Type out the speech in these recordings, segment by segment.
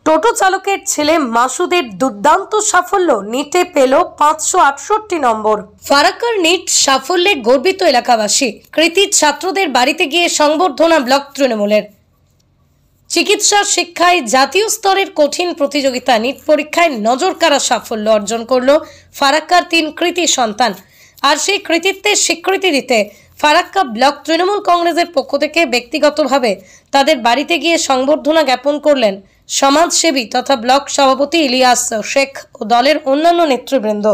টোটো চালকের ছেলে মাসুদের দুর্দান্ত সাফল্য, নিটে পেল 568 নম্বর। ফারাক্কার নিট সাফল্যে গর্বিত এলাকাবাসী। কৃতী ছাত্রদের বাড়িতে গিয়ে সংবর্ধনা ব্লক তৃণমূলের। চিকিৎসা শিক্ষায় জাতীয় স্তরের কঠিন প্রতিযোগিতা নিট পরীক্ষায় নজরকাড়া সাফল্য অর্জন করল ফারাক্কার 3 কৃতী সন্তান। আর সেই কৃতিত্বের স্বীকৃতি দিতে ফারাক্কা ব্লক তৃণমূল কংগ্রেসের পক্ষ থেকে ব্যক্তিগতভাবে তাদের বাড়িতে গিয়ে সংবর্ধনা জ্ঞাপন করলেন সমাজসেবী তথা ব্লক সভাপতি ইলিয়াস শেখ ও দলের অন্যান্য নেতৃবৃন্দ।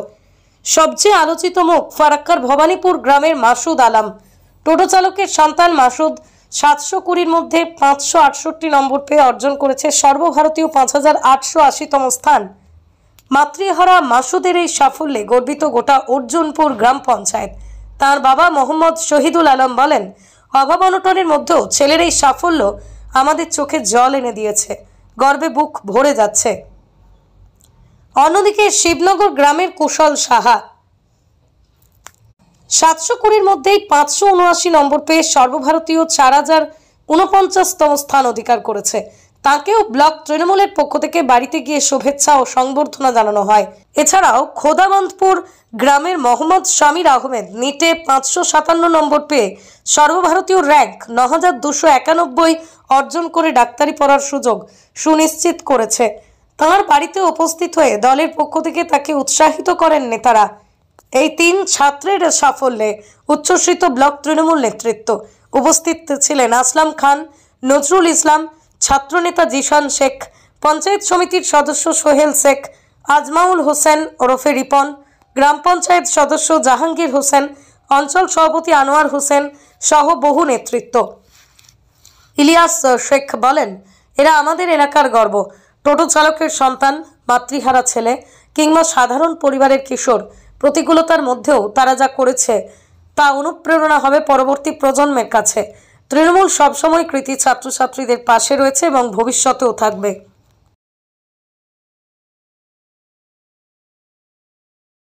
সবচেয়ে আলোচিত মুখ ফারাক্কার ভবানীপুর গ্রামের মাসুদ আলম। টোটো চালকের সন্তান মাসুদ 720-র মধ্যে 568 নম্বর পেয়ে অর্জন করেছে সর্বভারতীয় 5880তম স্থান। মাতৃহারা মাসুদের এই সাফল্যে গর্বিত গোটা অর্জুনপুর গ্রাম পঞ্চায়েত। তার বাবা মোহাম্মদ শহীদুল আলম বলেন, অভাব অনটনের মধ্যেও ছেলের এই সাফল্য আমাদের চোখে জল এনে দিয়েছে, গর্বে বুক ভরে যাচ্ছে। অন্যদিকে শিবনগর গ্রামের কুশল সাহা 720-র মধ্যেই 579 নম্বর পেয়ে সর্বভারতীয় 4049তম স্থান অধিকার করেছে। তাকেও ব্লক তৃণমূলের পক্ষ থেকে বাড়িতে গিয়ে শুভেচ্ছা ও সংবর্ধনা জানানো হয়। এছাড়াও খোদাবন্দপুর গ্রামের মোহাম্মদ শামির আহমেদ নিটে 557 নম্বর পেয়ে সর্বভারতীয় র্যাঙ্ক 9291 অর্জন করে ডাক্তারি পড়ার সুযোগ সুনিশ্চিত করেছে। তাঁর বাড়িতে উপস্থিত হয়ে দলের পক্ষ থেকে তাকে উৎসাহিত করেন নেতারা। এই 3 ছাত্রের সাফল্যে উচ্ছ্বসিত ব্লক তৃণমূল নেতৃত্ব। উপস্থিত ছিলেন আসলাম খান, নজরুল ইসলাম, ছাত্রনেতা জিশান শেখ, পঞ্চায়েত সমিতির সদস্য সোহেল শেখ, আজমাউল হোসেন ওরফে রিপন, গ্রাম পঞ্চায়েত সদস্য জাহাঙ্গীর হোসেন, অঞ্চল সভাপতি আনোয়ার হোসেন সহ বহু নেতৃত্ব। ইলিয়াস শেখ বলেন, এরা আমাদের এলাকার গর্ব। টোটো চালকের সন্তান, মাতৃহারা ছেলে কিংবা সাধারণ পরিবারের কিশোর, প্রতিকূলতার মধ্যেও তারা যা করেছে তা অনুপ্রেরণা হবে পরবর্তী প্রজন্মের কাছে। তৃণমূল সবসময় কৃতী ছাত্রছাত্রীদের পাশে রয়েছে এবং ভবিষ্যতেও থাকবে।